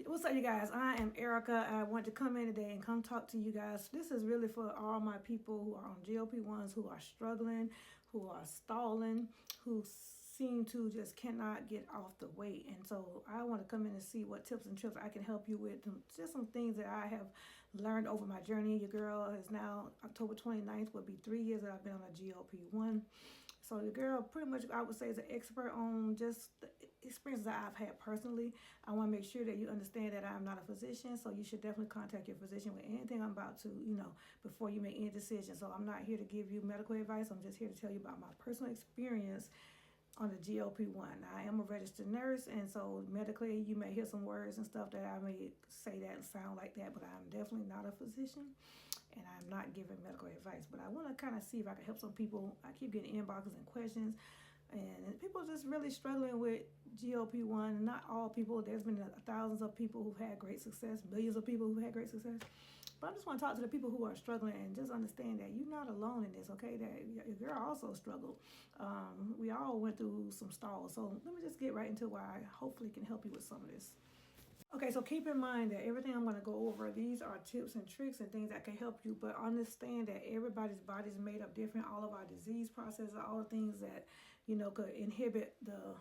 What's up, you guys? I am Erica. I want to come in today and come talk to you guys. This is really for all my people who are on GLP1s, who are struggling, who are stalling, who seem to just cannot get off the weight. And so I want to come in and see what tips and tricks I can help you with. Just some things that I have learned over my journey. Your girl is now, October 29th, will be 3 years that I've been on a GLP1. So the girl pretty much, I would say, is an expert on just the experiences that I've had personally. I want to make sure that you understand that I'm not a physician, so you should definitely contact your physician with anything I'm about to, before you make any decision. So I'm not here to give you medical advice. I'm just here to tell you about my personal experience on the GLP1. I am a registered nurse, and so medically you may hear some words and stuff that I may say that sound like that, but I'm definitely not a physician, and I'm not giving medical advice. But I want to kind of see if I can help some people. I keep getting inboxes and questions, and people just really struggling with GLP1. Not all people. There's been thousands of people who've had great success, millions of people who've had great success. But I just want to talk to the people who are struggling and just understand that you're not alone in this, okay? That your girl also struggled. We all went through some stalls. So let me just get right into where I hopefully can help you with some of this. Okay, so keep in mind that everything I'm going to go over, these are tips and tricks and things that can help you, but understand that everybody's body is made up different. All of our disease processes, all the things that, could inhibit the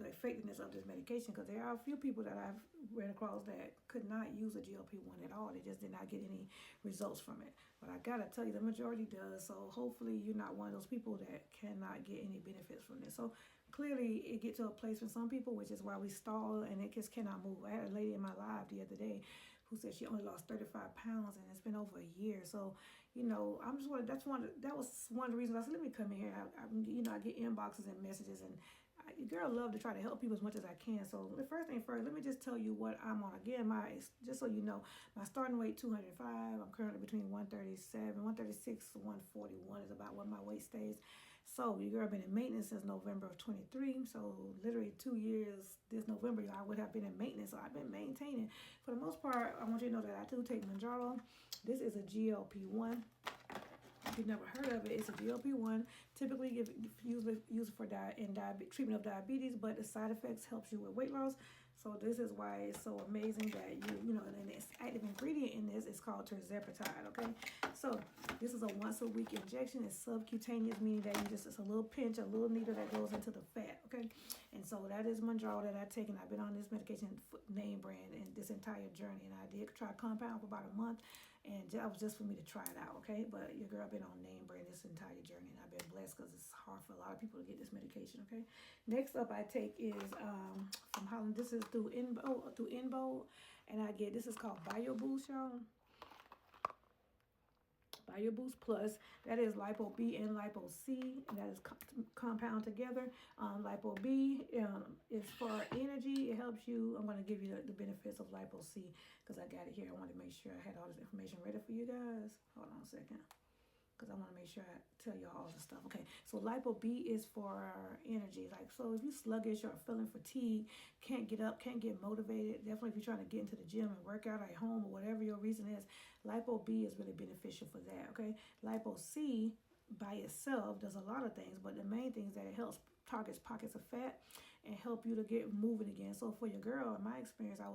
effectiveness of this medication, because there are a few people that I've ran across that could not use a GLP-1 at all. They just did not get any results from it. But I gotta tell you, the majority does. So hopefully you're not one of those people that cannot get any benefits from this. So clearly it gets to a place for some people, which is why we stall and it just cannot move. I had a lady in my live the other day who said she only lost 35 pounds and it's been over a year. So, I'm just that was one of the reasons I said, let me come in here. I get inboxes and messages, and your girl love to try to help people as much as I can. So the first thing first, let me just tell you what I'm on. Again, just so you know, my starting weight 205. I'm currently between 137, 136 to 141 is about what my weight stays. So your girl been in maintenance since November of 23. So literally 2 years this November, I would have been in maintenance. So I've been maintaining. For the most part, I want you to know that I do take Mounjaro. This is a GLP-1. If you've never heard of it, it's a GLP-1. Typically used for treatment of diabetes, but the side effects helps you with weight loss. So this is why it's so amazing that and this active ingredient in this is called terzepatide, okay? So this is a once a week injection. It's subcutaneous, meaning that it's a little pinch, a little needle that goes into the fat, okay? And so that is Mounjaro that I take, and I've been on this medication name brand in this entire journey. And I did try compound for about a month, and that was just for me to try it out, okay? But your girl been on name brand this entire journey, and I've been blessed because it's hard for a lot of people to get this medication, okay? Next up I take is from Holland. This is through Inbo, and this is called BioBoost, y'all. BioBoost Plus. That is Lipo B and Lipo C, and that is compound together. Lipo B is for energy. It helps you. I'm going to give you the benefits of Lipo C because I got it here. I wanted to make sure I had all this information ready for you guys. Hold on a second, because I want to make sure I tell you all the stuff. Okay, so Lipo B is for energy. So if you're sluggish or feeling fatigued, can't get up, can't get motivated, definitely if you're trying to get into the gym and work out at home or whatever your reason is, Lipo B is really beneficial for that, okay? Lipo C by itself does a lot of things, but the main thing is that it targets pockets of fat and help you to get moving again. So for your girl, in my experience, I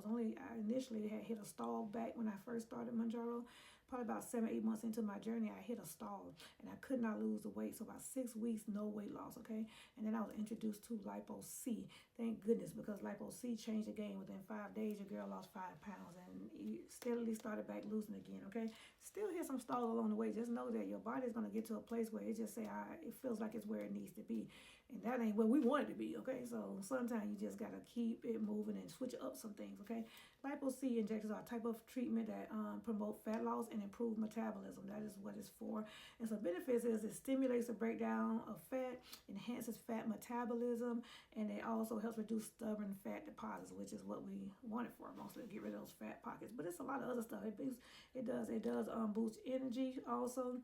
initially had hit a stall back when I first started Mounjaro. Probably about 7-8 months into my journey, I hit a stall and I could not lose the weight. So about 6 weeks, no weight loss, okay? And then I was introduced to Lipo C. Thank goodness, because Lipo C changed the game. Within 5 days, your girl lost 5 pounds and you steadily started back losing again, okay? Still hit some stalls along the way. Just know that your body is going to get to a place where it just it feels like it's where it needs to be. And that ain't where we want it to be, okay? So sometimes you just got to keep it moving and switch up some things, okay? Lipo C injections are a type of treatment that promote fat loss and improve metabolism. That is what it's for. And so benefits is it stimulates the breakdown of fat, enhances fat metabolism, and it also helps reduce stubborn fat deposits, which is what we want it for, mostly to get rid of those fat pockets. But it's a lot of other stuff. It does boost energy also.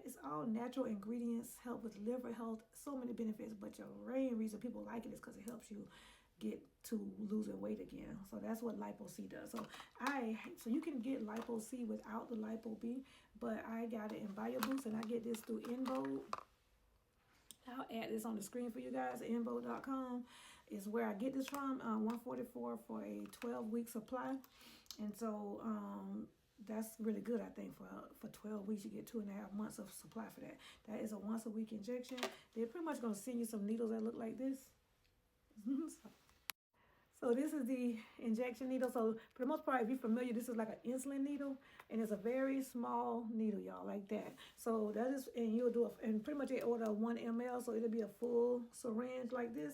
It's all natural ingredients, help with liver health, so many benefits. But your main reason people like it is because it helps you get to losing weight again. So that's what Lipo C does. So you can get Lipo C without the Lipo B, but I got it in BioBoost, and I get this through Inbo. I'll add this on the screen for you guys, inbo.com. is where I get this from. 144 for a 12-week supply, and so that's really good. I think for 12 weeks you get 2.5 months of supply for that. That is a once a week injection. They're pretty much gonna send you some needles that look like this. So this is the injection needle. So for the most part, if you're familiar, this is like an insulin needle, and it's a very small needle, y'all, like that. So that is, and you'll do and pretty much they order 1 ml, so it'll be a full syringe like this,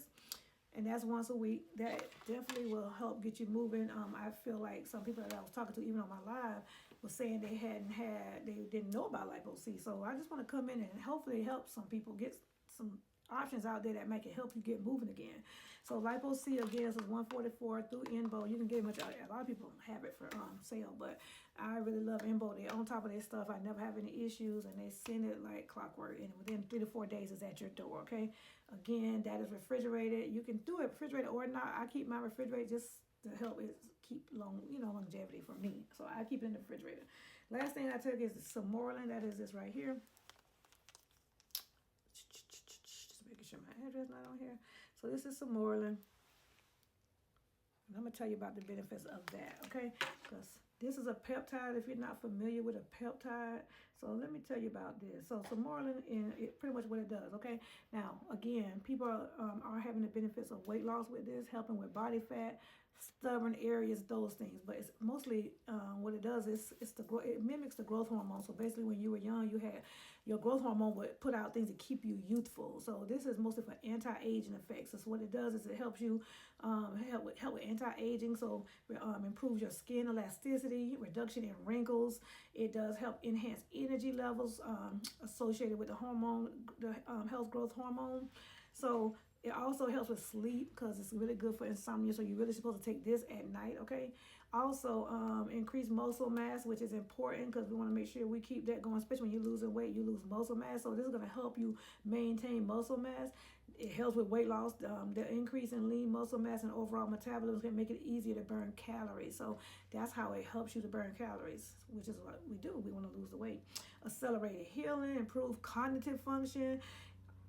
and that's once a week. That definitely will help get you moving. I feel like some people that I was talking to, even on my live, was saying they didn't know about Lipo-C. So I just want to come in and hopefully help some people get some options out there that make it help you get moving again. So Lipo-C again is 144 through Enbo. You can get much. A lot of people have it for sale, but I really love Enbo. They're on top of their stuff. I never have any issues, and they send it like clockwork. And within 3 to 4 days, it's at your door. Okay. Again, that is refrigerated. You can do it refrigerated or not. I keep my refrigerator just to help it keep longevity for me. So I keep it in the refrigerator. Last thing I took is some Moreland. That is this right here. Just making sure my address not on here. So this is some Moreland. And I'm going to tell you about the benefits of that, okay? Because this is a peptide, if you're not familiar with a peptide. So let me tell you about this. So Moreland, and it pretty much what it does, okay? Now, again, people are having the benefits of weight loss with this, helping with body fat, stubborn areas, those things. But it's mostly what it does is it mimics the growth hormone. So basically, when you were young, you had your growth hormone would put out things to keep you youthful. So this is mostly for anti-aging effects. So what it does is it helps you help with anti-aging. So improves your skin elasticity, reduction in wrinkles. It does help enhance energy levels associated with the hormone, the health growth hormone. So it also helps with sleep because it's really good for insomnia. So you're really supposed to take this at night, okay? Also, increase muscle mass, which is important because we want to make sure we keep that going, especially when you're losing weight, you lose muscle mass. So this is going to help you maintain muscle mass. It helps with weight loss. The increase in lean muscle mass and overall metabolism can make it easier to burn calories. So that's how it helps you to burn calories, which is what we do. We want to lose the weight. Accelerated healing, improve cognitive function,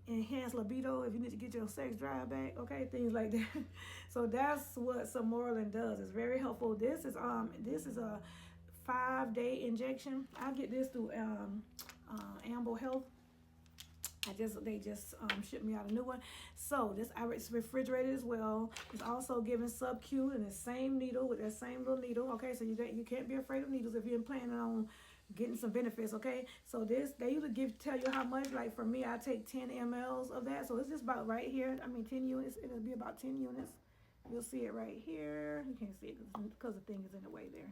enhance libido if you need to get your sex drive back, okay, things like that. So that's what some Moreland does. It's very helpful. This is a 5-day injection. I get this through Amble Health. They just shipped me out a new one. So it's refrigerated as well. It's also given sub-Q in the same needle with that same little needle. Okay, so you can't be afraid of needles if you're planning on getting some benefits. Okay, so they usually tell you how much. Like for me, I take 10 mLs of that. So it's just about right here. I mean 10 units. It'll be about 10 units. You'll see it right here. You can't see it because the thing is in the way there.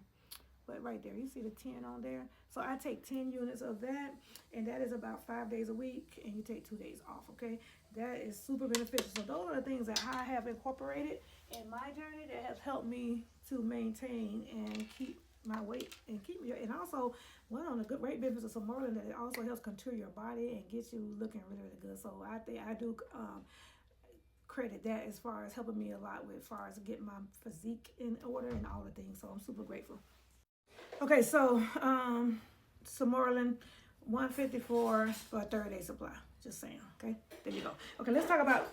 But right there, you see the 10 on there. So I take 10 units of that, and that is about 5 days a week, and you take 2 days off, okay? That is super beneficial. So those are the things that I have incorporated in my journey that has helped me to maintain and keep my weight and and also one of the good great benefits of some Moreland that it also helps contour your body and get you looking really, really good. So I think I do credit that as far as helping me a lot with as far as getting my physique in order and all the things. So I'm super grateful. Okay, so some Moreland 154 for a 30-day supply. Just saying, okay? There you go. Okay, let's talk about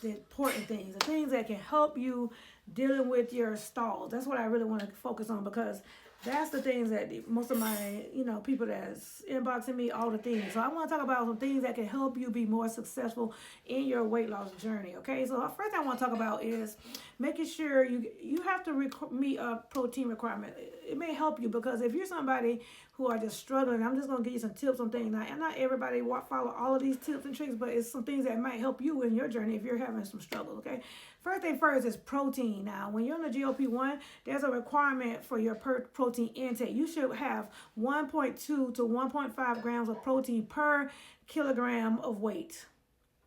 the important things, the things that can help you dealing with your stalls. That's what I really want to focus on because that's the things that most of my, people that's inboxing me, all the things. So I want to talk about some things that can help you be more successful in your weight loss journey, okay? So first thing I want to talk about is making sure you have to meet a protein requirement. It may help you because if you're somebody who are just struggling, I'm just going to give you some tips on things. Now, and not everybody follow all of these tips and tricks, but it's some things that might help you in your journey if you're having some struggle, okay? First thing first is protein. Now, when you're on the GLP1, there's a requirement for your protein intake. You should have 1.2 to 1.5 grams of protein per kilogram of weight.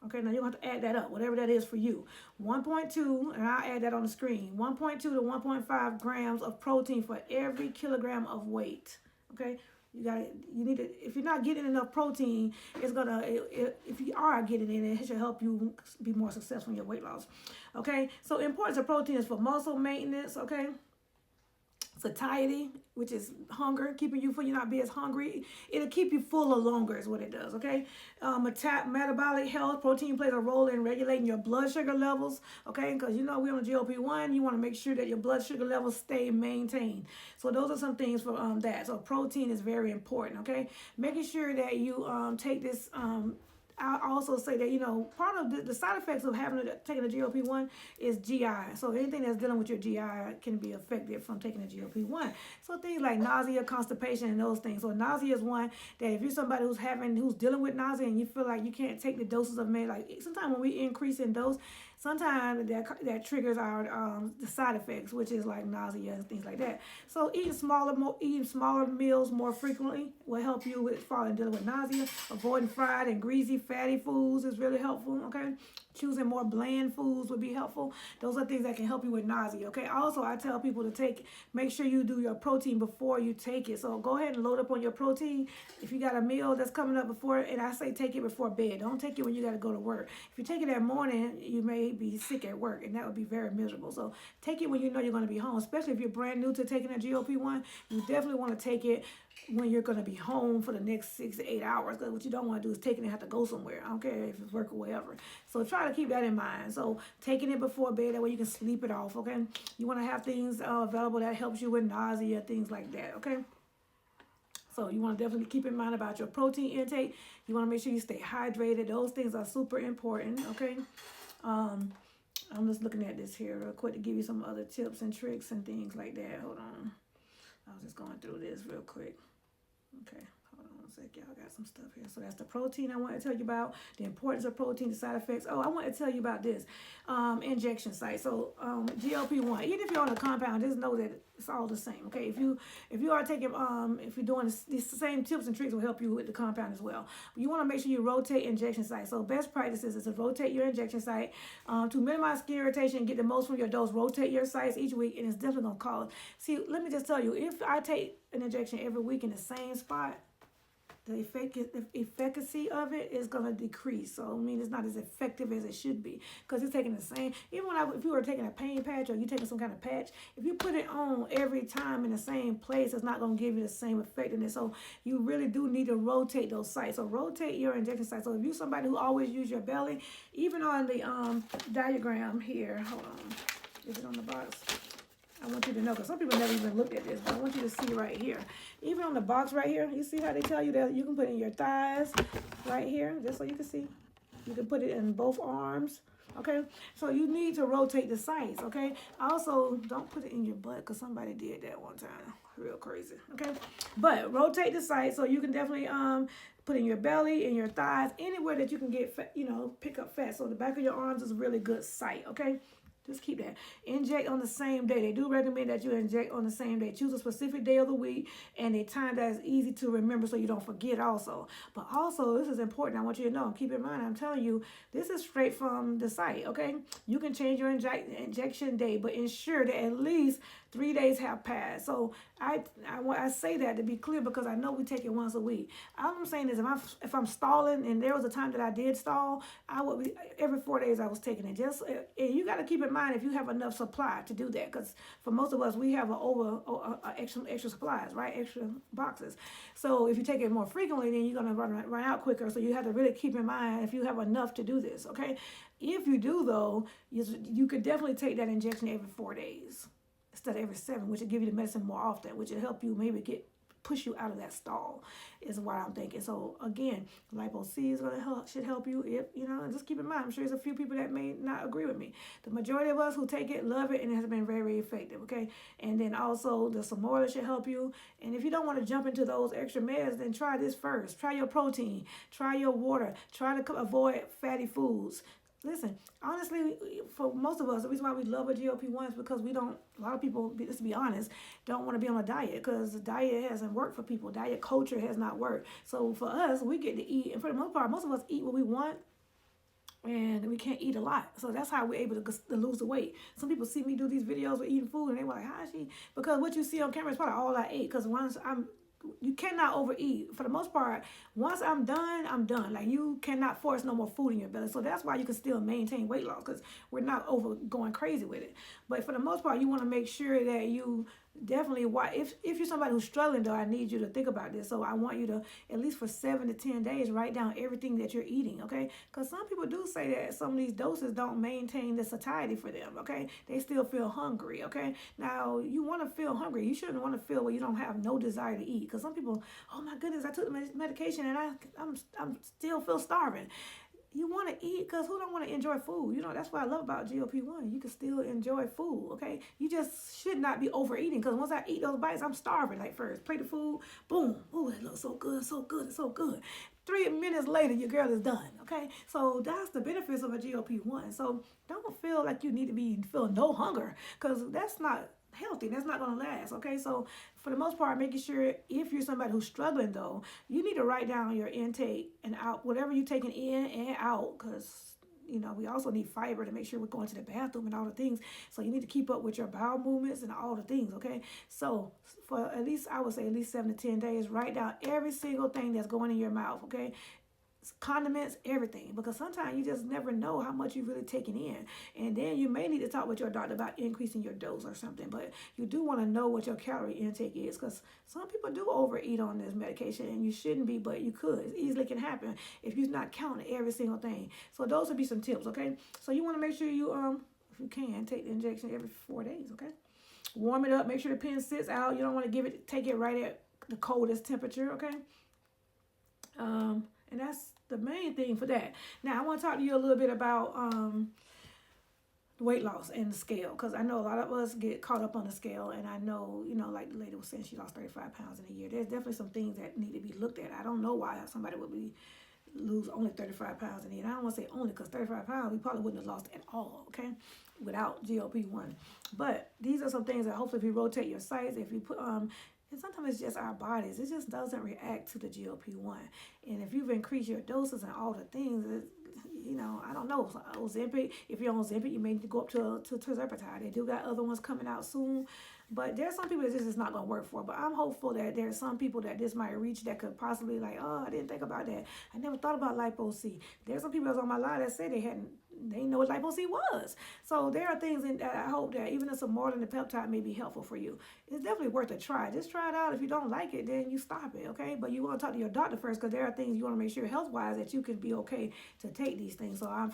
Okay, now you're going to have to add that up, whatever that is for you. 1.2, and I'll add that on the screen. 1.2 to 1.5 grams of protein for every kilogram of weight. Okay, you need to, if you're not getting enough protein, if you are getting it, it should help you be more successful in your weight loss. Okay, so importance of protein is for muscle maintenance, okay? satiety, which is hunger, keeping you full, you not be as hungry. It'll keep you fuller longer is what it does, okay? Metabolic health, protein plays a role in regulating your blood sugar levels, okay? Because you know we're on GLP-1, you want to make sure that your blood sugar levels stay maintained. So those are some things for that. So protein is very important, okay? Making sure that you take this I also say that, you know, part of the side effects of taking a GLP-1 is GI. So anything that's dealing with your GI can be affected from taking a GLP-1. So things like nausea, constipation, and those things. So nausea is one that if you're somebody who's dealing with nausea and you feel like you can't take the doses of med, like sometimes when we increase in dose, sometimes that triggers our the side effects, which is like nausea and things like that. So eating smaller meals more frequently will help you with dealing with nausea. Avoiding fried and greasy, fatty foods is really helpful. Okay, choosing more bland foods would be helpful. Those are things that can help you with nausea. Okay. Also, I tell people to make sure you do your protein before you take it. So go ahead and load up on your protein. If you got a meal that's coming up before, and I say take it before bed. Don't take it when you got to go to work. If you take it that morning, you may be sick at work, and that would be very miserable. So take it when you know you're going to be home, especially if you're brand new to taking a GLP-1. You definitely want to take it when you're going to be home for the next 6 to 8 hours, because what you don't want to do is take it and have to go somewhere. I don't care if it's work or whatever. So try to keep that in mind. So taking it before bed, that way you can sleep it off, okay? You want to have things available that helps you with nausea, things like that, okay? So you want to definitely keep in mind about your protein intake. You want to make sure you stay hydrated. Those things are super important, okay? I'm just looking at this here real quick to give you some other tips and tricks and things like that. Hold on. I was just going through this real quick. Okay, hold on one sec. Y'all got some stuff here. So that's the protein I want to tell you about, the importance of protein, the side effects. Oh, I want to tell you about this injection site. So GLP-1, even if you're on a compound, just know that it's all the same. Okay, if you are taking if you're doing these same tips and tricks will help you with the compound as well. But you want to make sure you rotate injection sites. So best practices is to rotate your injection site to minimize skin irritation and get the most from your dose. Rotate your sites each week, and it's definitely gonna cause. See, let me just tell you, if I take an injection every week in the same spot, the efficacy of it is going to decrease. So, I mean, it's not as effective as it should be because it's taking the same. Even if you were taking a pain patch or you taking some kind of patch, if you put it on every time in the same place, it's not going to give you the same effectiveness. So, you really do need to rotate those sites. So, rotate your injection sites. So, if you're somebody who always use your belly, even on the diagram here, hold on, is it on the box? I want you to know, because some people never even looked at this, but I want you to see right here. Even on the box right here, you see how they tell you that you can put in your thighs right here, just so you can see. You can put it in both arms, okay? So you need to rotate the sites, okay? Also, don't put it in your butt, because somebody did that one time. Real crazy, okay? But rotate the site so you can definitely put in your belly, in your thighs, anywhere that you can get, fat, pick up fat. So the back of your arms is a really good site, okay? Just keep that. Inject on the same day. They do recommend that you inject on the same day. Choose a specific day of the week and a time that is easy to remember so you don't forget also. But also, this is important. I want you to know. Keep in mind, I'm telling you, this is straight from the site, okay? You can change your injection day, but ensure that at least 3 days have passed. So I say that to be clear because I know we take it once a week. All I'm saying is if I'm stalling, and there was a time that I did stall, I would be every 4 days I was taking it. And you got to keep in mind if you have enough supply to do that, because for most of us we have extra supplies, right? Extra boxes. So if you take it more frequently, then you're gonna run out quicker. So you have to really keep in mind if you have enough to do this. Okay, if you do though, you could definitely take that injection every 4 days instead of every 7, which will give you the medicine more often, which will help you maybe push you out of that stall, is what I'm thinking. So again, Lipo C is should help you. If just keep in mind, I'm sure there's a few people that may not agree with me. The majority of us who take it love it, and it has been very, very effective. Okay, and then also the Samora should help you. And if you don't want to jump into those extra meds, then try this first. Try your protein. Try your water. Try to avoid fatty foods. Listen, honestly, for most of us, the reason why we love a GLP-1 is because a lot of people, let's be honest, don't want to be on a diet because the diet hasn't worked for people. Diet culture has not worked. So for us, we get to eat, and for the most part, most of us eat what we want, and we can't eat a lot. So that's how we're able to lose the weight. Some people see me do these videos with eating food, and they were like, how is she? Because what you see on camera is probably all I ate, because you cannot overeat. For the most part, once I'm done, I'm done. Like, you cannot force no more food in your belly. So that's why you can still maintain weight loss, because we're not over going crazy with it. But for the most part, you want to make sure that you definitely why if you're somebody who's struggling though, I need you to think about this. So I want you to at least for 7 to 10 days write down everything that you're eating, okay? Because some people do say that some of these doses don't maintain the satiety for them, okay? They still feel hungry, okay? Now you want to feel hungry. You shouldn't want to feel where you don't have no desire to eat. Because some people, oh my goodness, I took the medication and I'm still feel starving. You want to eat because who don't want to enjoy food? You know, that's what I love about GLP-1. You can still enjoy food, okay? You just should not be overeating because once I eat those bites, I'm starving. Like first, plate of food, boom. Oh, it looks so good, so good, so good. 3 minutes later, your girl is done, okay? So that's the benefits of a GLP-1. So don't feel like you need to be feel no hunger because that's not healthy. That's not going to last, okay? So for the most part, making sure if you're somebody who's struggling though, you need to write down your intake and out, whatever you're taking in and out, because you know, we also need fiber to make sure we're going to the bathroom and all the things. So you need to keep up with your bowel movements and all the things, okay? So for at least, I would say at least 7 to 10 days, write down every single thing that's going in your mouth, okay? Condiments, everything, because sometimes you just never know how much you're really taking in, and then you may need to talk with your doctor about increasing your dose or something. But you do want to know what your calorie intake is, because some people do overeat on this medication, and you shouldn't be, but you could. It easily can happen if you're not counting every single thing. So those would be some tips, okay? So you want to make sure you if you can, take the injection every 4 days, okay? Warm it up, make sure the pen sits out. You don't want to take it right at the coldest temperature, okay? And that's the main thing for that. Now, I want to talk to you a little bit about weight loss and the scale, because I know a lot of us get caught up on the scale, and I know, you know, like the lady was saying, she lost 35 pounds in a year. There's definitely some things that need to be looked at. I don't know why somebody would lose only 35 pounds in a year. And I don't want to say only, because 35 pounds, we probably wouldn't have lost at all, okay, without GLP-1. But these are some things that hopefully if you rotate your sites, if you put, and sometimes it's just our bodies. It just doesn't react to the GLP-1. And if you've increased your doses and all the things, you know, I don't know. Ozempic, if you're on Ozempic, you may need to go up to tirzepatide. They do got other ones coming out soon. But there's some people that this is not going to work for. But I'm hopeful that there's some people that this might reach that could possibly like, oh, I didn't think about that. I never thought about Lipo-C. There's some people that's on my line that said they didn't know what Lipo-C was. So there are things in that I hope that even if some more than the peptide may be helpful for you. It's definitely worth a try. Just try it out. If you don't like it, then you stop it, okay? But you want to talk to your doctor first, because there are things you want to make sure health-wise that you can be okay to take these things. So I'm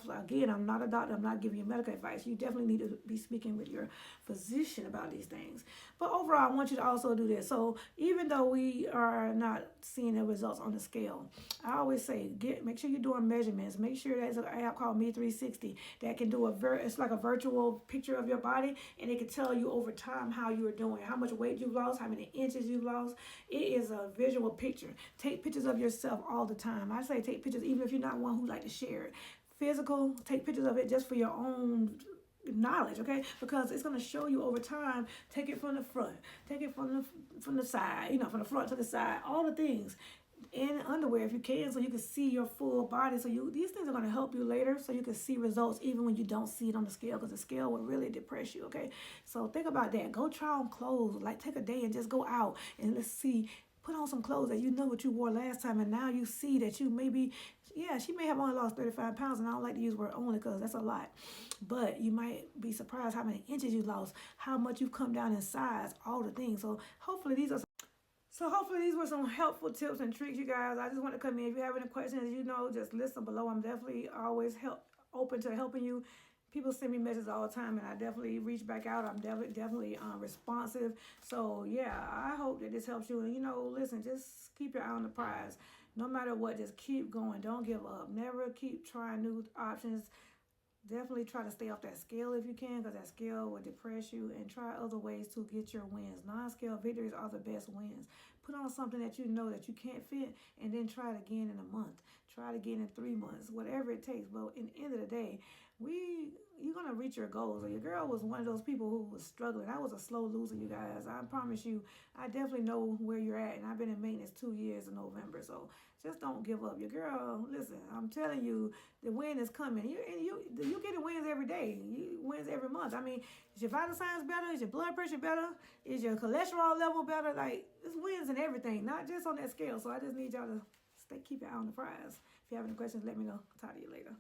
not a doctor. I'm not giving you medical advice. You definitely need to be speaking with your physician about these things. But overall, I want you to also do this. So even though we are not seeing the results on the scale, I always say make sure you're doing measurements. Make sure there's an app called Me360 that can do it's like a virtual picture of your body, and it can tell you over time how you are doing, how much weight you've lost, how many inches you've lost. It is a visual picture. Take pictures of yourself all the time. I say take pictures even if you're not one who like to share it. Physical, take pictures of it just for your own knowledge, okay? Because it's going to show you over time. Take it from the front, take it from the side, you know, from the front to the side, all the things. In underwear if you can, so you can see your full body. So these things are going to help you later, so you can see results even when you don't see it on the scale, because the scale will really depress you, okay? So think about that. Go try on clothes. Like take a day and just go out and let's see. Put on some clothes that you know what you wore last time, and now you see that you maybe, yeah, she may have only lost 35 pounds, and I don't like to use the word only because that's a lot. But you might be surprised how many inches you lost, how much you've come down in size, all the things. So hopefully these were some helpful tips and tricks, you guys. I just want to come in. If you have any questions, you know, just listen below. I'm definitely always open to helping you. People send me messages all the time, and I definitely reach back out. I'm definitely responsive. So, yeah, I hope that this helps you. And, you know, listen, just keep your eye on the prize. No matter what, just keep going. Don't give up. Never keep trying new options. Definitely try to stay off that scale if you can, because that scale will depress you, and try other ways to get your wins. Non-scale victories are the best wins. Put on something that you know that you can't fit, and then try it again in a month. Try it again in 3 months, whatever it takes. But in the end of the day, you're going to reach your goals. Your girl was one of those people who was struggling. I was a slow loser, you guys. I promise you, I definitely know where you're at, and I've been in maintenance 2 years in November. So just don't give up. Your girl, listen, I'm telling you, the win is coming. You getting wins every day. You wins every month. I mean, is your vital signs better? Is your blood pressure better? Is your cholesterol level better? Like, it's wins in everything, not just on that scale. So I just need y'all to keep your eye on the prize. If you have any questions, let me know. Talk to you later.